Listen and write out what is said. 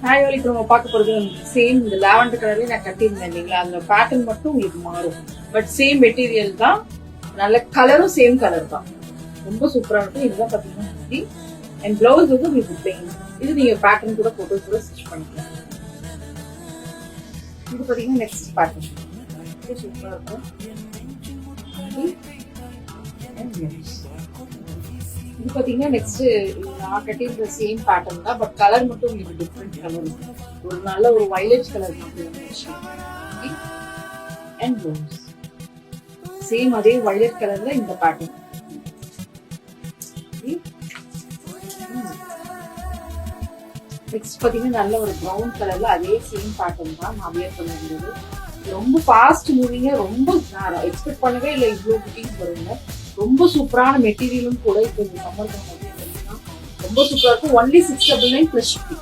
Hi, இப்போ நம்ம பார்க்க போகிறது சேம் இந்த லாவெண்டர் கலர்லேயே நான் கட்டியிருந்தேன் இல்லைங்களா, அந்த பேட்டர்ன் மட்டும் உங்களுக்கு மாறும். பட் சேம் மெட்டீரியல் தான், நல்ல கலரும் சேம் கலர் தான், ரொம்ப சூப்பராக இருக்கும். இதுதான் பார்த்தீங்கன்னா அண்ட் பிளவுஸ் வந்து உங்களுக்கு பிளெயின். இது நீங்கள் பேட்டர்ன் கூட போட்டு கூட ஸ்டிச் பண்ணிக்கலாம். இது பார்த்தீங்கன்னா நெக்ஸ்ட் பேட்டர்ன் சூப்பராக இருக்கும். இது பார்த்தீங்கன்னா நெக்ஸ்ட் நான் கட்டியிருந்த சேம் பேட்டர்ன் தான், பட் கலர் மட்டும் உங்களுக்கு டிஃப்ரெண்ட் கலர் இருக்கும். ஒரு நல்ல ஒரு violet colour and blouse same அதே வயலட் கலர்ல இந்த பேட்டர்ன். நெக்ஸ்ட் பார்த்தீங்கன்னா நல்ல ஒரு ப்ரௌன் கலர்ல அதே சேம் பேட்டர்ன் தான் நான் வியர் பண்ண முடியாது. ரொம்ப ஃபாஸ்ட் மூவிங்க, ரொம்ப நான் எக்ஸ்பெக்ட் பண்ணவே இல்லை இவ்வளோ புட்டிங்ஸ் வருங்க. ரொம்ப சூப்பரான மெட்டீரியலும் கூட. இப்போ இந்த சம்மர் ரொம்ப சூப்பராக இருக்கும். Only 699 + shipping.